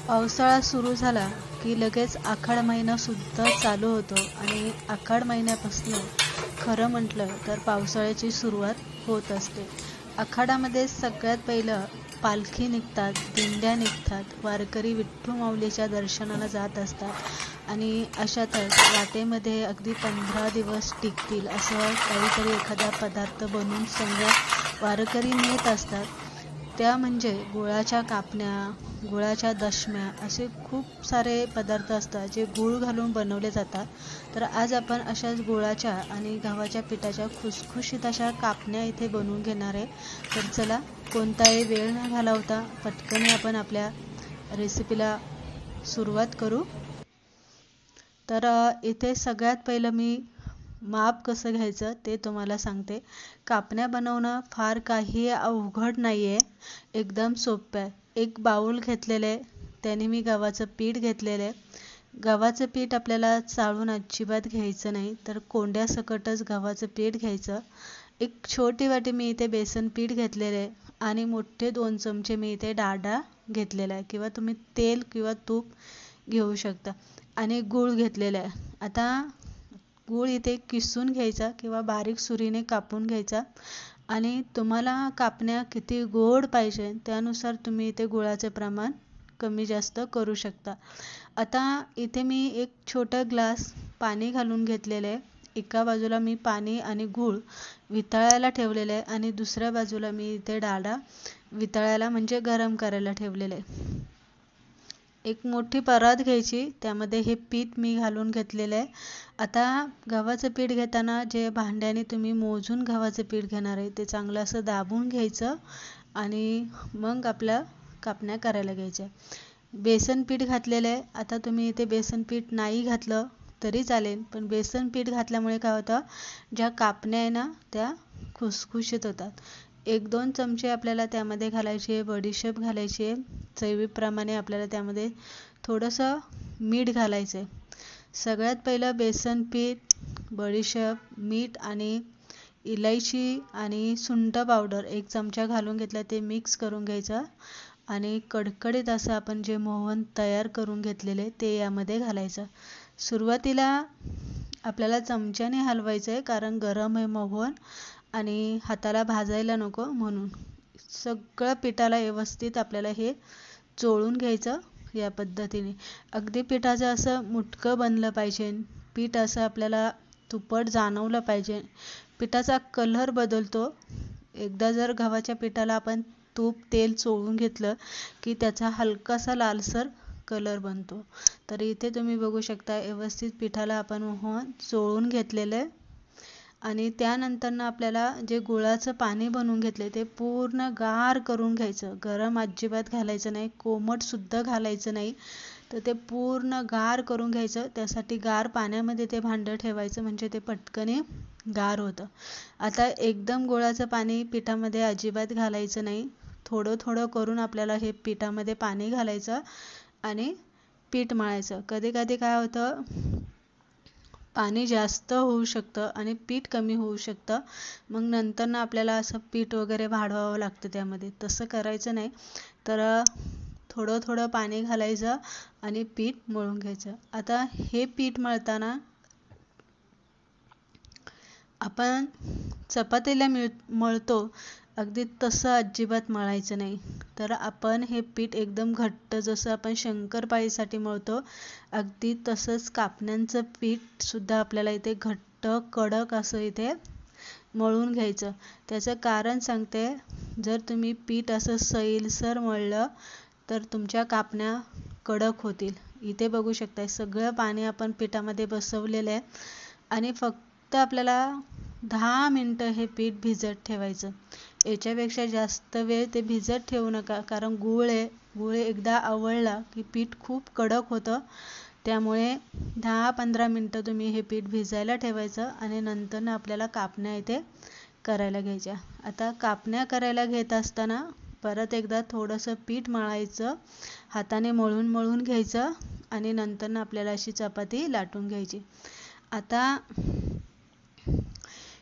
पावसाळा सुरू झाला की लगेच आखाड महिना सुद्धा चालू होतो आणि आखाड महिन्यापासून खरं म्हटलं तर पावसाळ्याची सुरुवात होत असते. आखाडामध्ये सगळ्यात पहिलं पालखी निघतात, दिंड्या निघतात, वारकरी विठ्ठल माऊलीच्या दर्शनाला जात असतात आणि अशातच वाटेमध्ये अगदी 15 दिवस टिकतील असं काहीतरी एखादा पदार्थ बनवून सगळ्या वारकरी नेत असतात. त्या म्हणजे गुळाच्या कापण्या, गुळाच्या दशम्या असे खूप सारे पदार्थ असतात जे गूळ घालून बनवले जातात. तर आज आपण अशाच गुळाच्या आणि गव्हाच्या पिठाच्या खुसखुशीत अशा कापण्या इथे बनवून घेणार आहे. तर चला, कोणताही वेळ न घालवता पटकन आपण आपल्या रेसिपीला सुरुवात करू. तर इथे सगळ्यात पहिलं मी माप कसं घ्यायचं ते तुम्हाला सांगते. कापण्या बनवणं फार काही अवघड नाही आहे, एकदम सोपं आहे. एक बाऊल घेतलेलं आहे, त्याने मी गव्हाचं पीठ घेतलेलं आहे. गव्हाचं पीठ आपल्याला चाळून अजिबात घ्यायचं नाही, तर कोंड्यासकटच गव्हाचं पीठ घ्यायचं. एक छोटी वाटी मी इथे बेसन पीठ घेतलेलं आहे आणि मोठे 2 चमचे मी इथे डाळडा घेतलेला आहे किंवा तुम्ही तेल किंवा तूप घेऊ शकता आणि गूळ घेतलेला आहे. आता गूळ इथे किसून घ्यायचा किंवा बारीक सुरीने कापून घ्यायचा आणि तुम्हाला कापण्या किती गोड पाहिजे त्यानुसार तुम्ही इथे गुळाचे प्रमाण कमी जास्त करू शकता. आता इथे मी एक छोटा ग्लास पाणी घालून घेतलेलं आहे. एका बाजूला मी पाणी आणि गूळ वितळायला ठेवलेलं आहे आणि दुसऱ्या बाजूला मी इथे डाळडा वितळायला म्हणजे गरम करायला ठेवलेलं आहे. एक मोठी परात घ्यायची, त्यामध्ये हे पीठ मी घालून घेतलेलं आहे. आता गव्हाचं पीठ घेताना जे भांड्याने तुम्ही मोजून गव्हाचं पीठ घेणार आहे ते चांगलं असं दाबून घ्यायचं आणि मग आपल्या कापण्या करायला घ्यायच्या. बेसन पीठ घातलेलं आहे. आता तुम्ही इथे बेसन पीठ नाही घातलं तरी चालेल, पण बेसन पीठ घातल्यामुळे काय होतं, ज्या कापण्या आहे ना त्या खुसखुशीत होतात. 1-2 चमचे आपल्याला त्यामध्ये घालायची आहे, बडीशेप घालायची आहे. चवीप्रमाणे आपल्याला त्यामध्ये थोडंसं मीठ घालायचं आहे. सगळ्यात पहिलं बेसन पीठ, बडीशेप, मीठ आणि इलायची आणि सुंठ पावडर 1 चमचा घालून घेतला, ते मिक्स करून घ्यायचं आणि कडकडीत असं आपण जे मोहन तयार करून घेतलेले ते यामध्ये घालायचं. सुरुवातीला आपल्याला चमच्याने हलवायचं आहे कारण गरम आहे मोहन आणि हाताला भाजायला नको म्हणून. सगळं पिठाला व्यवस्थित आपल्याला हे चोळून घ्यायचं या पद्धतीने. अगदी पिठाचं असं मुटकं बनलं पाहिजे. पीठ असं आपल्याला तुपट जाणवलं पाहिजे. पिठाचा कलर बदलतो. एकदा जर गव्हाच्या पिठाला आपण तूप तेल चोळून घेतलं की त्याचा हलकासा लालसर कलर बनतो. तर इथे तुम्ही बघू शकता व्यवस्थित पिठाला आपण मोहन चोळून घेतलेलं आहे आणि त्यानंतर आपल्याला जे गुळाचं पाणी बनवून घेतले ते पूर्ण गार करून घ्यायचं. गरम अजिबात घालायचं नाही, कोमटसुद्धा घालायचं नाही. तर ते पूर्ण गार करून घ्यायचं. त्यासाठी गार पाण्यामध्ये ते भांडं ठेवायचं म्हणजे ते पटकन गार होतं. आता एकदम गुळाचं पाणी पिठामध्ये अजिबात घालायचं नाही. थोडं थोडं करून आपल्याला हे पिठामध्ये पाणी घालायचं आणि पीठ मळायचं. कधी कधी काय होतं, पाणी जास्त होऊ शकतं आणि पीठ कमी होऊ शकतं. मग नंतर आपल्याला असं पीठ वगैरे वाढवावं लागतं त्यामध्ये. तसं करायचं नाही. तर थोडं थोडं पाणी घालायचं आणि पीठ मळून घ्यायचं. आता हे पीठ मळताना आपण चपातीला मळतो अगदी तसं अजिबात मळायचं नाही. तर आपण हे पीठ एकदम घट्ट जसं आपण शंकरपाळीसाठी मळतो अगदी तसंच कापण्यांचं पीठ सुद्धा आपल्याला इथे घट्ट कडक असं इथे मळून घ्यायचं. त्याचं कारण सांगते, जर तुम्ही पीठ असं सैलसर मळलं तर तुमच्या कापण्या कडक होतील. इथे बघू शकता सगळं पाणी आपण पिठामध्ये बसवलेलं आहे आणि फक्त आपल्याला 10 मिनटं हे पीठ भिजत ठेवायचं. याच्यापेक्षा जास्त वेळ ते भिजत ठेवू नका कारण गूळ आहे. गूळ एकदा आवळला की पीठ खूप कडक होतं. त्यामुळे 10-15 मिनटं तुम्ही हे पीठ भिजायला ठेवायचं आणि नंतर आपल्याला कापण्या इथे करायला घ्यायच्या. आता कापण्या करायला घेत असताना परत एकदा थोडंसं पीठ मळायचं, हाताने मळून मळून घ्यायचं आणि नंतर आपल्याला अशी चपाती लाटून घ्यायची. आता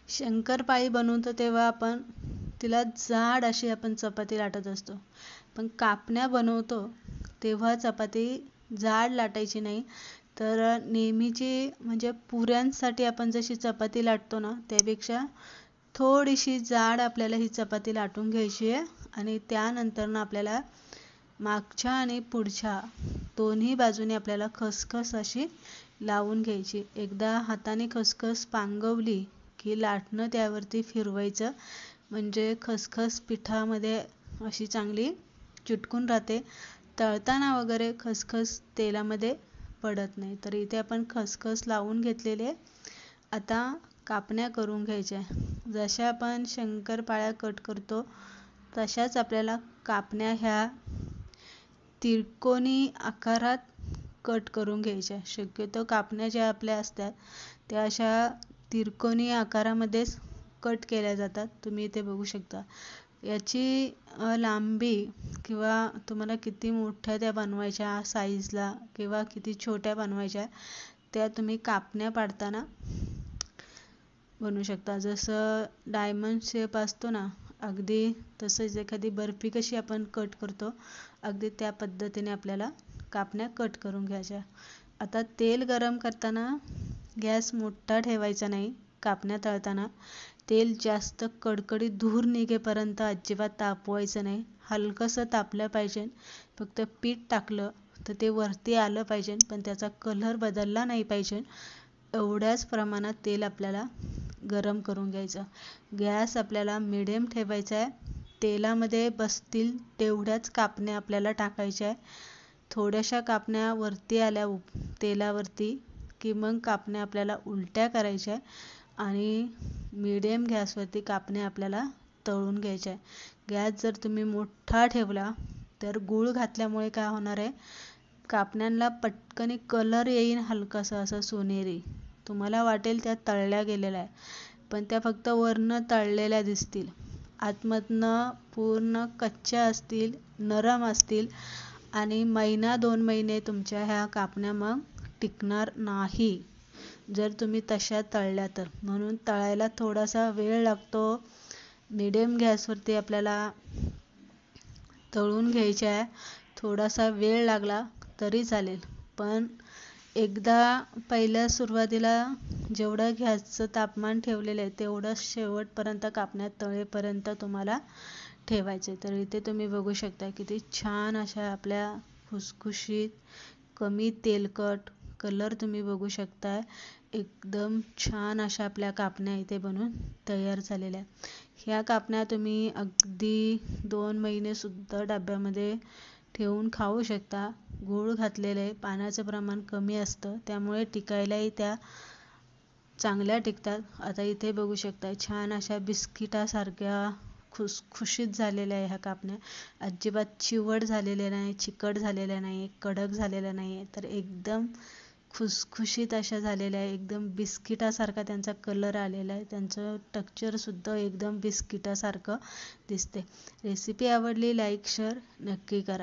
शंकरपाळी बनवतो तेव्हा आपण तिला जाड अशी आपण चपाती लाटत असतो, पण कापण्या बनवतो तेव्हा चपाती जाड लाटायची नाही. तर नेहमीची म्हणजे पुऱ्यांसाठी आपण जशी चपाती लाटतो ना, त्यापेक्षा थोडीशी जाड आपल्याला ही चपाती लाटून घ्यायची आहे. आणि त्यानंतर आपल्याला मागच्या आणि पुढच्या दोन्ही बाजूने आपल्याला खसखस अशी लावून घ्यायची. एकदा हाताने खसखस पांगवली की लाटणं त्यावरती फिरवायचं, म्हणजे खसखस पिठामध्ये अशी चांगली चिटकून राहते. तळताना वगैरे खसखस तेलामध्ये पडत नाही. तर इथे आपण खसखस लावून घेतलेले. आता कापण्या करून घ्यायच्या. जशा आपण शंकरपाळ्या कट करतो तशाच आपल्याला कापण्या ह्या त्रिकोणी आकारात कट करून घ्यायच्या. शक्यतो कापण्या ज्या आपल्या असतात त्या अशा त्रिकोणी आकारामध्येच कट केल्या जातात. तुम्ही इथे बघू शकता. याची लांबी किंवा तुम्हाला किती मोठ्या त्या बनवायच्या साईजला किंवा किती छोट्या बनवायच्या त्या तुम्ही कापण्या पाडताना बनवू शकता. जसं डायमंड शेप असतो ना, अगदी तसंच एखादी बर्फी कशी आपण कट करतो अगदी त्या पद्धतीने आपल्याला कापण्या कट करून घ्यायच्या. आता तेल गरम करताना गॅस मोठा ठेवायचा नाही. कापण्या तळताना तेल जास्त कडकडीत धूर निघेपर्यंत अजिबात तापवायचं नाही. हलकंसं तापलं पाहिजे. फक्त पीठ टाकलं तर ते वरती आलं पाहिजे, पण त्याचा कलर बदलला नाही पाहिजे. एवढ्याच प्रमाणात तेल आपल्याला गरम करून घ्यायचं. गॅस आपल्याला मिडियम ठेवायचा आहे. तेलामध्ये बसतील तेवढ्याच कापण्या आपल्याला टाकायच्या आहे. थोड्याशा कापण्या वरती आल्या तेलावरती की मग कापण्या आपल्याला उलट्या करायच्या आणि मिडियम गॅसवरती कापण्या आपल्याला तळून घ्यायच्या आहे. गॅस जर तुम्ही मोठा ठेवला तर गूळ घातल्यामुळे काय होणार आहे, कापण्यांना पटकन कलर येईल हलकासा असा सोनेरी. तुम्हाला वाटेल त्या तळल्या गेलेल्या आहे, पण त्या फक्त वरनं तळलेल्या दिसतील. आतमधनं पूर्ण कच्च्या असतील, नरम असतील आणि 1-2 महिने तुमच्या ह्या कापण्या मग टिकणार नाही जर तुम्ही तशा तळल्या तर. म्हणून तळायला थोडासा वेळ लागतो. मिडियम गॅसवरती आपल्याला तळून घ्यायच्या आहे. थोडासा वेळ लागला तरी चालेल, पण एकदा पहिल्या सुरुवातीला जेवढं गॅसचं तापमान ठेवलेलं आहे तेवढं शेवटपर्यंत कापण्या तळेपर्यंत तुम्हाला ठेवायचे. तर इथे तुम्ही बघू शकता किती छान अशा आपल्या खुसखुशीत कमी तेलकट कलर तुम्ही बघू शकता. एकदम छान अशा आपल्या कापण्या इथे बनून तयार झालेल्या. ह्या कापण्या तुम्ही अगदी 2 महिनेसुद्धा डब्यामध्ये ठेवून खाऊ शकता. गूळ घातलेलं आहे, पाण्याचं प्रमाण कमी असतं, त्यामुळे टिकायलाही त्या चांगल्या टिकतात. आता इथे बघू शकता छान अशा बिस्किटासारख्या खुसखुशीत झालेल्या आहे ह्या कापण्या. अजिबात चिवट झालेल्या नाही, चिकट झालेल्या नाही, कडक झालेल्या नाही, तर एकदम खुसखुशीत अशा झालेल्या आहे. एकदम बिस्किटासारखा त्यांचा कलर आलेला आहे. त्यांचं टेक्स्चरसुद्धा एकदम बिस्किटासारखं दिसते. रेसिपी आवडली लाईक शेअर नक्की करा.